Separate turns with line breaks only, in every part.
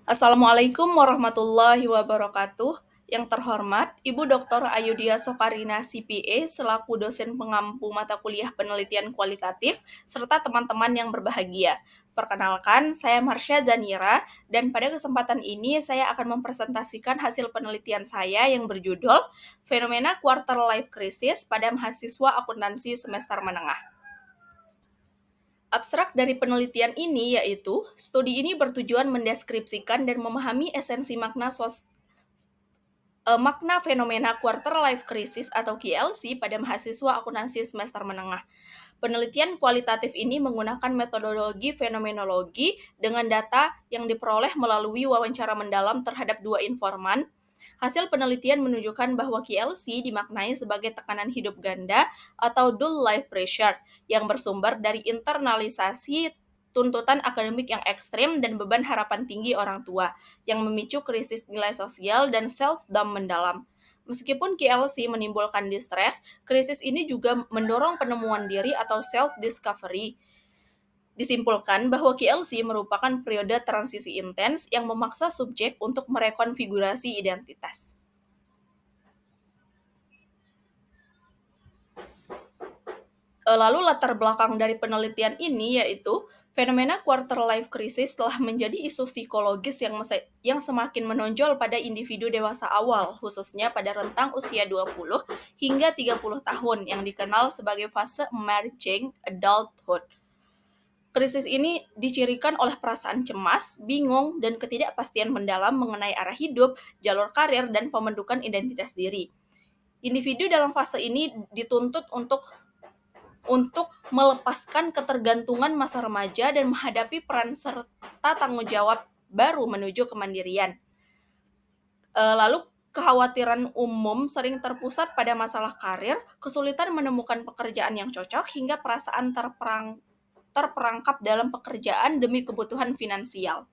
Assalamualaikum warahmatullahi wabarakatuh. Yang terhormat, Ibu Dr. Ayudhya Sokarina CPA selaku dosen pengampu mata kuliah penelitian kualitatif serta teman-teman yang berbahagia. Perkenalkan, saya Marsha Zanira dan pada kesempatan ini saya akan mempresentasikan hasil penelitian saya yang berjudul Fenomena Quarter Life Crisis pada mahasiswa akuntansi semester menengah. Abstrak dari penelitian ini yaitu, studi ini bertujuan mendeskripsikan dan memahami esensi makna fenomena quarter life crisis atau QLC pada mahasiswa akuntansi semester menengah. Penelitian kualitatif ini menggunakan metodologi fenomenologi dengan data yang diperoleh melalui wawancara mendalam terhadap dua informan. Hasil penelitian menunjukkan bahwa QLC dimaknai sebagai tekanan hidup ganda atau dual life pressure yang bersumber dari internalisasi tuntutan akademik yang ekstrim dan beban harapan tinggi orang tua yang memicu krisis nilai sosial dan self-doubt mendalam. Meskipun QLC menimbulkan distres, krisis ini juga mendorong penemuan diri atau self-discovery. Disimpulkan bahwa QLC merupakan periode transisi intens yang memaksa subjek untuk merekonfigurasi identitas. Lalu latar belakang dari penelitian ini yaitu fenomena quarter life crisis telah menjadi isu psikologis yang semakin menonjol pada individu dewasa awal, khususnya pada rentang usia 20 hingga 30 tahun yang dikenal sebagai fase emerging adulthood. Krisis ini dicirikan oleh perasaan cemas, bingung, dan ketidakpastian mendalam mengenai arah hidup, jalur karir, dan pembentukan identitas diri. Individu dalam fase ini dituntut untuk melepaskan ketergantungan masa remaja dan menghadapi peran serta tanggung jawab baru menuju kemandirian. Lalu kekhawatiran umum sering terpusat pada masalah karir, kesulitan menemukan pekerjaan yang cocok, hingga perasaan terperangkap dalam pekerjaan demi kebutuhan finansial.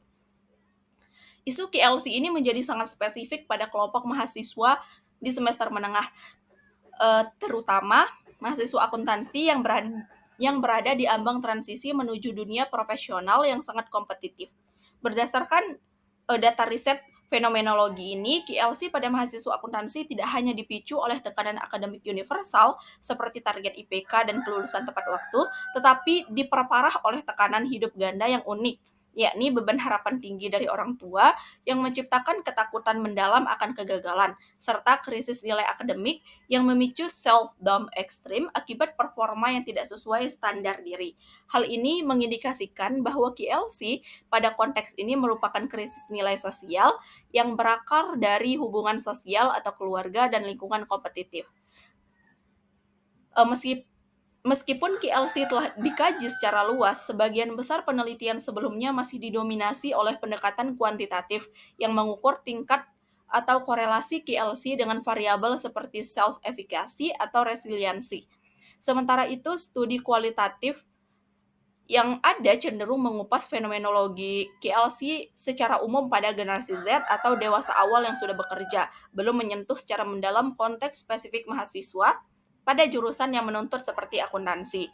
Isu KLC ini menjadi sangat spesifik pada kelompok mahasiswa di semester menengah, terutama mahasiswa akuntansi yang berada di ambang transisi menuju dunia profesional yang sangat kompetitif. Berdasarkan data riset fenomenologi ini, QLC pada mahasiswa akuntansi tidak hanya dipicu oleh tekanan akademik universal seperti target IPK dan kelulusan tepat waktu, tetapi diperparah oleh tekanan hidup ganda yang unik, yakni beban harapan tinggi dari orang tua yang menciptakan ketakutan mendalam akan kegagalan, serta krisis nilai akademik yang memicu self-doubt ekstrim akibat performa yang tidak sesuai standar diri. Hal ini mengindikasikan bahwa QLC pada konteks ini merupakan krisis nilai sosial yang berakar dari hubungan sosial atau keluarga dan lingkungan kompetitif. Meskipun QLC telah dikaji secara luas, sebagian besar penelitian sebelumnya masih didominasi oleh pendekatan kuantitatif yang mengukur tingkat atau korelasi QLC dengan variabel seperti self-efficacy atau resiliensi. Sementara itu, studi kualitatif yang ada cenderung mengupas fenomenologi QLC secara umum pada generasi Z atau dewasa awal yang sudah bekerja, belum menyentuh secara mendalam konteks spesifik mahasiswa pada jurusan yang menuntut seperti akuntansi.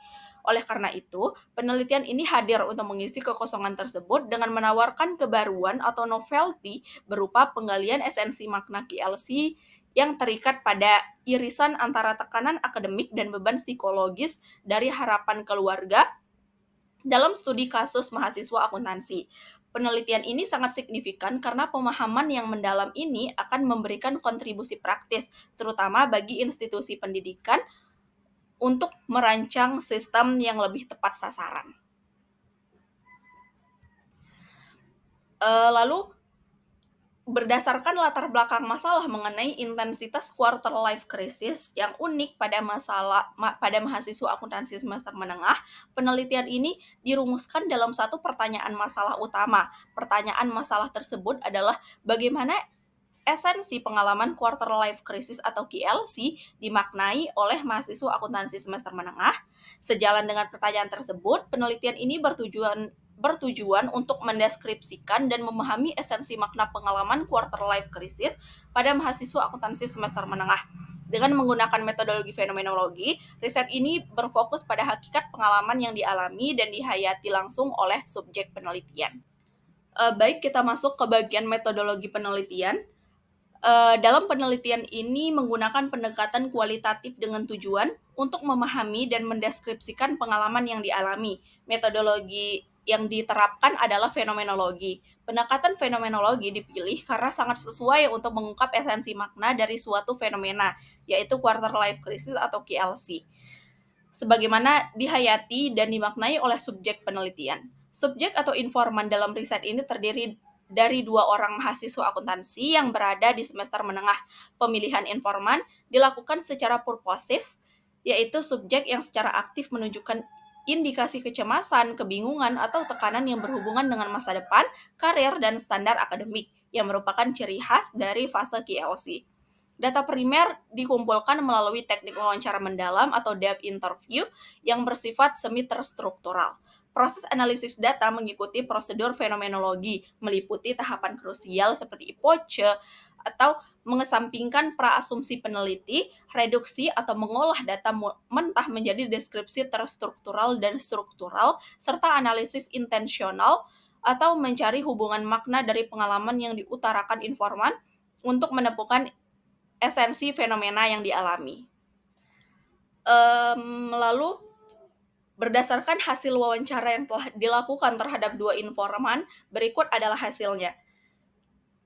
Oleh karena itu, penelitian ini hadir untuk mengisi kekosongan tersebut dengan menawarkan kebaruan atau novelty berupa penggalian esensi makna QLC yang terikat pada irisan antara tekanan akademik dan beban psikologis dari harapan keluarga dalam studi kasus mahasiswa akuntansi. Penelitian ini sangat signifikan karena pemahaman yang mendalam ini akan memberikan kontribusi praktis, terutama bagi institusi pendidikan, untuk merancang sistem yang lebih tepat sasaran. Lalu, berdasarkan latar belakang masalah mengenai intensitas quarter life crisis yang unik pada mahasiswa akuntansi semester menengah, penelitian ini dirumuskan dalam satu pertanyaan masalah utama. Pertanyaan masalah tersebut adalah bagaimana esensi pengalaman quarter life crisis atau QLC dimaknai oleh mahasiswa akuntansi semester menengah. Sejalan dengan pertanyaan tersebut, penelitian ini bertujuan untuk mendeskripsikan dan memahami esensi makna pengalaman quarter life crisis pada mahasiswa akuntansi semester menengah. Dengan menggunakan metodologi fenomenologi, riset ini berfokus pada hakikat pengalaman yang dialami dan dihayati langsung oleh subjek penelitian. Baik, kita masuk ke bagian metodologi penelitian. Dalam penelitian ini menggunakan pendekatan kualitatif dengan tujuan untuk memahami dan mendeskripsikan pengalaman yang dialami. Metodologi yang diterapkan adalah fenomenologi. Pendekatan fenomenologi dipilih karena sangat sesuai untuk mengungkap esensi makna dari suatu fenomena, yaitu quarter life crisis atau QLC, sebagaimana dihayati dan dimaknai oleh subjek penelitian. Subjek atau informan dalam riset ini terdiri dari 2 orang mahasiswa akuntansi yang berada di semester menengah. Pemilihan informan dilakukan secara purposif, yaitu subjek yang secara aktif menunjukkan indikasi kecemasan, kebingungan, atau tekanan yang berhubungan dengan masa depan, karir, dan standar akademik, yang merupakan ciri khas dari fase QLC. Data primer dikumpulkan melalui teknik wawancara mendalam atau depth interview yang bersifat semi-terstruktural. Proses analisis data mengikuti prosedur fenomenologi, meliputi tahapan krusial seperti IPOCE atau mengesampingkan praasumsi peneliti, reduksi atau mengolah data mentah menjadi deskripsi terstruktural dan struktural, serta analisis intensional atau mencari hubungan makna dari pengalaman yang diutarakan informan untuk menemukan esensi fenomena yang dialami. Lalu berdasarkan hasil wawancara yang telah dilakukan terhadap 2 informan, berikut adalah hasilnya.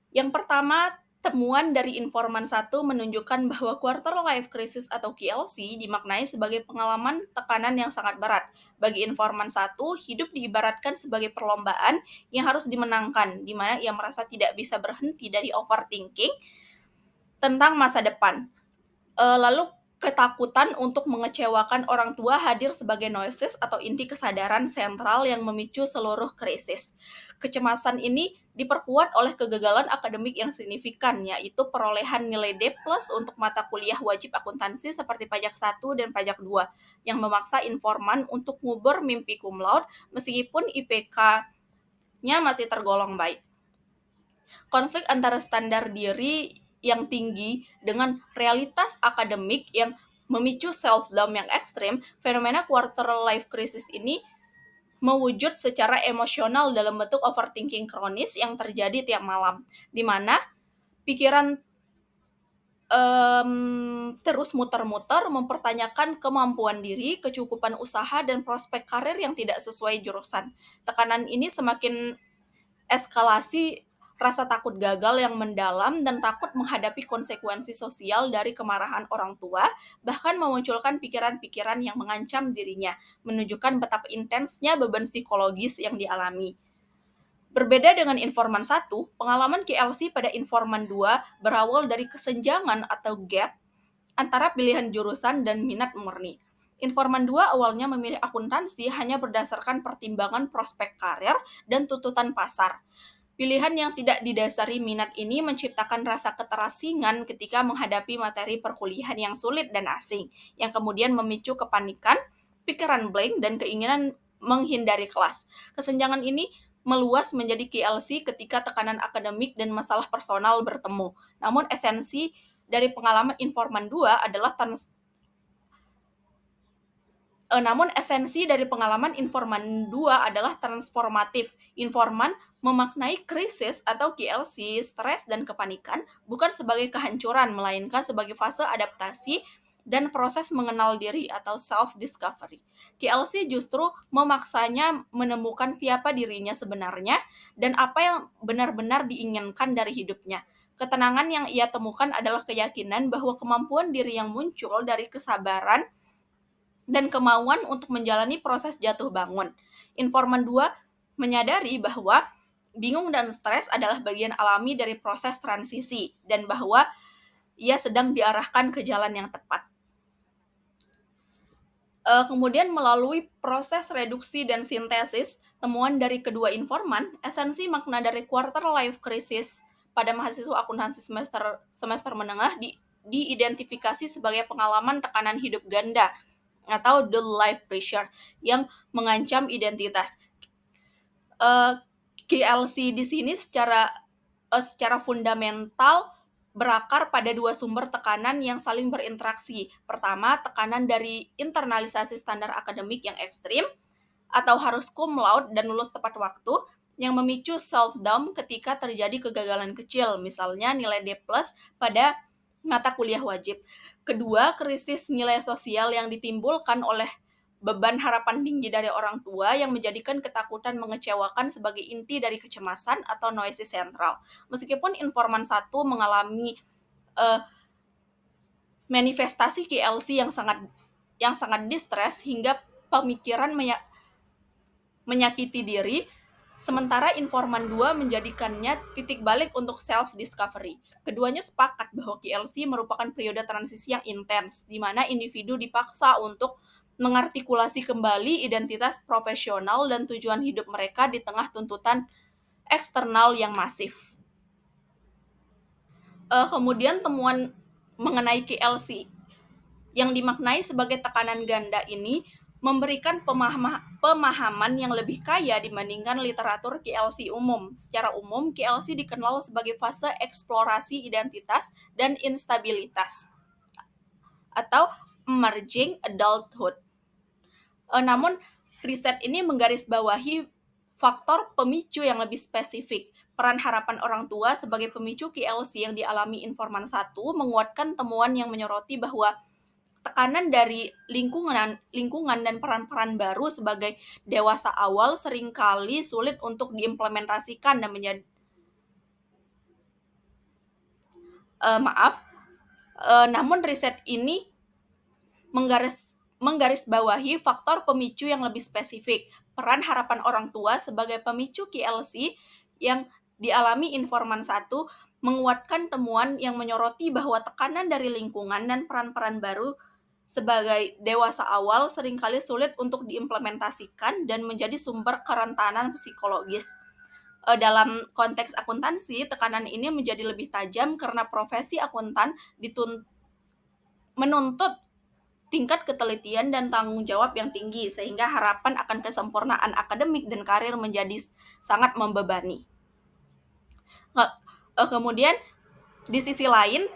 Yang pertama, temuan dari informan 1 menunjukkan bahwa quarter life crisis atau QLC dimaknai sebagai pengalaman tekanan yang sangat berat. Bagi informan 1, hidup diibaratkan sebagai perlombaan yang harus dimenangkan, di mana ia merasa tidak bisa berhenti dari overthinking tentang masa depan. Lalu ketakutan untuk mengecewakan orang tua hadir sebagai noises atau inti kesadaran sentral yang memicu seluruh krisis. Kecemasan ini diperkuat oleh kegagalan akademik yang signifikan, yaitu perolehan nilai D+ untuk mata kuliah wajib akuntansi seperti pajak 1 dan pajak 2, yang memaksa informan untuk ngubur mimpi cum laude meskipun IPK-nya masih tergolong baik. Konflik antara standar diri yang tinggi dengan realitas akademik yang memicu self-doubt yang ekstrim, fenomena quarter life crisis ini mewujud secara emosional dalam bentuk overthinking kronis yang terjadi tiap malam, di mana pikiran terus muter-muter mempertanyakan kemampuan diri, kecukupan usaha, dan prospek karir yang tidak sesuai jurusan. Tekanan ini semakin eskalasi rasa takut gagal yang mendalam dan takut menghadapi konsekuensi sosial dari kemarahan orang tua, bahkan memunculkan pikiran-pikiran yang mengancam dirinya, menunjukkan betapa intensnya beban psikologis yang dialami. Berbeda dengan informan 1, pengalaman QLC pada informan 2 berawal dari kesenjangan atau gap antara pilihan jurusan dan minat murni. Informan 2 awalnya memilih akuntansi hanya berdasarkan pertimbangan prospek karir dan tuntutan pasar. Pilihan yang tidak didasari minat ini menciptakan rasa keterasingan ketika menghadapi materi perkuliahan yang sulit dan asing, yang kemudian memicu kepanikan, pikiran blank, dan keinginan menghindari kelas. Kesenjangan ini meluas menjadi QLC ketika tekanan akademik dan masalah personal bertemu. Namun esensi dari pengalaman informan 2 adalah transformatif. Informan memaknai krisis atau QLC, stres, dan kepanikan bukan sebagai kehancuran, melainkan sebagai fase adaptasi dan proses mengenal diri atau self-discovery. QLC justru memaksanya menemukan siapa dirinya sebenarnya dan apa yang benar-benar diinginkan dari hidupnya. Ketenangan yang ia temukan adalah keyakinan bahwa kemampuan diri yang muncul dari kesabaran dan kemauan untuk menjalani proses jatuh bangun. Informan 2 menyadari bahwa bingung dan stres adalah bagian alami dari proses transisi dan bahwa ia sedang diarahkan ke jalan yang tepat. Kemudian melalui proses reduksi dan sintesis temuan dari kedua informan, esensi makna dari quarter life crisis pada mahasiswa akuntansi semester menengah diidentifikasi sebagai pengalaman tekanan hidup ganda atau dual life pressure yang mengancam identitas. QLC di sini secara fundamental berakar pada 2 sumber tekanan yang saling berinteraksi. Pertama, tekanan dari internalisasi standar akademik yang ekstrim, atau harus cum laude dan lulus tepat waktu, yang memicu self-doubt ketika terjadi kegagalan kecil, misalnya nilai D+ pada mata kuliah wajib. Kedua, krisis nilai sosial yang ditimbulkan oleh beban harapan tinggi dari orang tua yang menjadikan ketakutan mengecewakan sebagai inti dari kecemasan atau noisy sentral. Meskipun informan satu mengalami eh, manifestasi KLC yang sangat distres hingga pemikiran menyakiti diri, sementara informan 2 menjadikannya titik balik untuk self-discovery. Keduanya sepakat bahwa KLC merupakan periode transisi yang intens, di mana individu dipaksa untuk mengartikulasi kembali identitas profesional dan tujuan hidup mereka di tengah tuntutan eksternal yang masif. Kemudian temuan mengenai KLC yang dimaknai sebagai tekanan ganda ini memberikan pemahaman yang lebih kaya dibandingkan literatur KLC umum. Secara umum, KLC dikenal sebagai fase eksplorasi identitas dan instabilitas atau emerging adulthood. Namun, riset ini menggarisbawahi faktor pemicu yang lebih spesifik. Peran harapan orang tua sebagai pemicu KLC yang dialami informan 1 menguatkan temuan yang menyoroti bahwa tekanan dari lingkungan dan peran-peran baru sebagai dewasa awal seringkali sulit untuk diimplementasikan dan maaf, namun riset ini menggarisbawahi faktor pemicu yang lebih spesifik. Peran harapan orang tua sebagai pemicu KLC yang dialami informan 1 menguatkan temuan yang menyoroti bahwa tekanan dari lingkungan dan peran-peran baru sebagai dewasa awal seringkali sulit untuk diimplementasikan dan menjadi sumber kerentanan psikologis. Dalam konteks akuntansi, tekanan ini menjadi lebih tajam karena profesi akuntan menuntut tingkat ketelitian dan tanggung jawab yang tinggi, sehingga harapan akan kesempurnaan akademik dan karir menjadi sangat membebani. Kemudian, di sisi lain,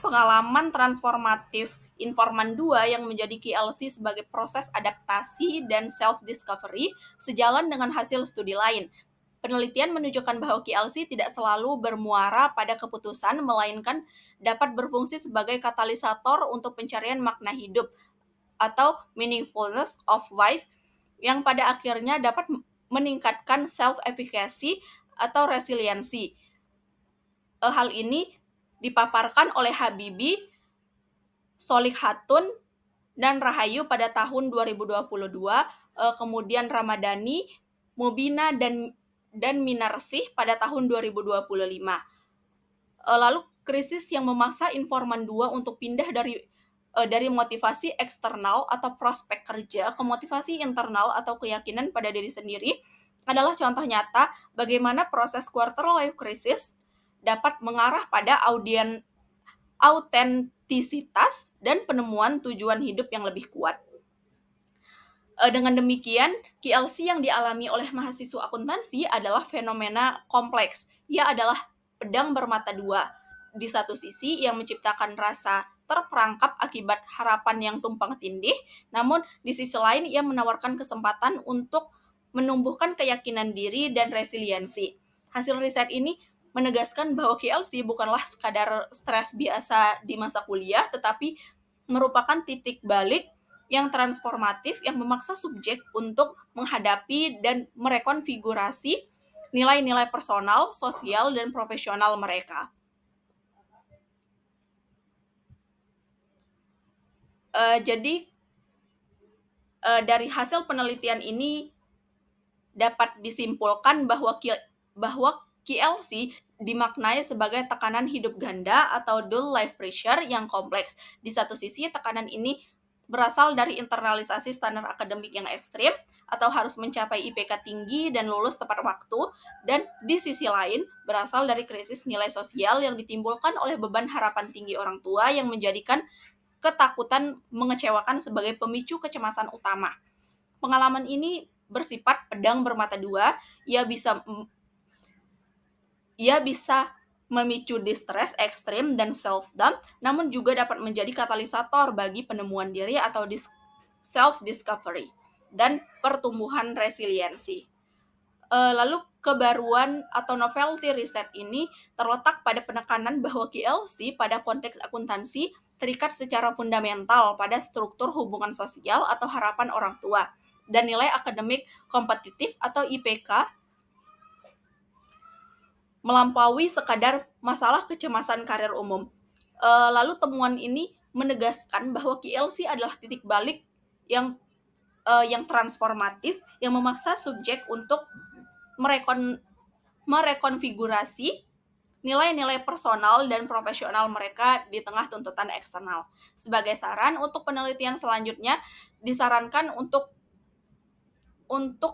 pengalaman transformatif informan 2 yang menjadi KLC sebagai proses adaptasi dan self-discovery sejalan dengan hasil studi lain. Penelitian menunjukkan bahwa KLC tidak selalu bermuara pada keputusan, melainkan dapat berfungsi sebagai katalisator untuk pencarian makna hidup atau meaningfulness of life yang pada akhirnya dapat meningkatkan self-efficacy atau resiliensi. Hal ini dipaparkan oleh Habibie, Solikhatun, dan Rahayu pada tahun 2022, kemudian Ramadhani, Mubina, dan Minarsih pada tahun 2025. Lalu krisis yang memaksa informan 2 untuk pindah dari motivasi eksternal atau prospek kerja ke motivasi internal atau keyakinan pada diri sendiri adalah contoh nyata bagaimana proses quarter life crisis dapat mengarah pada autentisitas dan penemuan tujuan hidup yang lebih kuat. Dengan demikian, KLC yang dialami oleh mahasiswa akuntansi adalah fenomena kompleks. Ia adalah pedang bermata dua. Di satu sisi, ia menciptakan rasa terperangkap akibat harapan yang tumpang tindih, namun di sisi lain ia menawarkan kesempatan untuk menumbuhkan keyakinan diri dan resiliensi. Hasil riset ini menegaskan bahwa KLC bukanlah sekadar stres biasa di masa kuliah, tetapi merupakan titik balik yang transformatif yang memaksa subjek untuk menghadapi dan merekonfigurasi nilai-nilai personal, sosial, dan profesional mereka. Jadi dari hasil penelitian ini dapat disimpulkan bahwa KLC dimaknai sebagai tekanan hidup ganda atau dual life pressure yang kompleks. Di satu sisi, tekanan ini berasal dari internalisasi standar akademik yang ekstrim atau harus mencapai IPK tinggi dan lulus tepat waktu, dan di sisi lain berasal dari krisis nilai sosial yang ditimbulkan oleh beban harapan tinggi orang tua yang menjadikan ketakutan mengecewakan sebagai pemicu kecemasan utama. Pengalaman ini bersifat pedang bermata dua. Ia bisa memicu distress ekstrim dan self-doubt, namun juga dapat menjadi katalisator bagi penemuan diri atau self-discovery dan pertumbuhan resiliensi. Lalu kebaruan atau novelty riset ini terletak pada penekanan bahwa KLC pada konteks akuntansi terikat secara fundamental pada struktur hubungan sosial atau harapan orang tua dan nilai akademik kompetitif atau IPK melampaui sekadar masalah kecemasan karir umum. Lalu temuan ini menegaskan bahwa KLC adalah titik balik yang yang transformatif yang memaksa subjek untuk merekonfigurasi nilai-nilai personal dan profesional mereka di tengah tuntutan eksternal. Sebagai saran untuk penelitian selanjutnya, disarankan untuk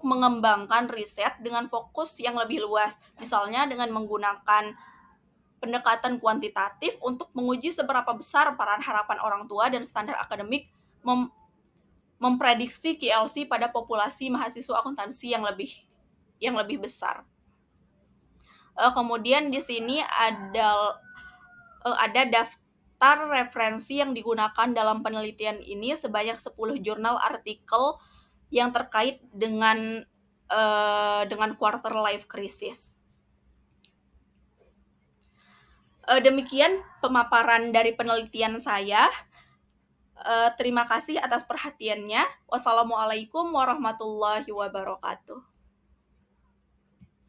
mengembangkan riset dengan fokus yang lebih luas, misalnya dengan menggunakan pendekatan kuantitatif untuk menguji seberapa besar peran harapan orang tua dan standar akademik memprediksi KLC pada populasi mahasiswa akuntansi yang lebih besar. Kemudian di sini ada daftar referensi yang digunakan dalam penelitian ini sebanyak 10 jurnal artikel yang terkait dengan quarter life crisis. Demikian pemaparan dari penelitian saya. Terima kasih atas perhatiannya. Wassalamualaikum warahmatullahi wabarakatuh.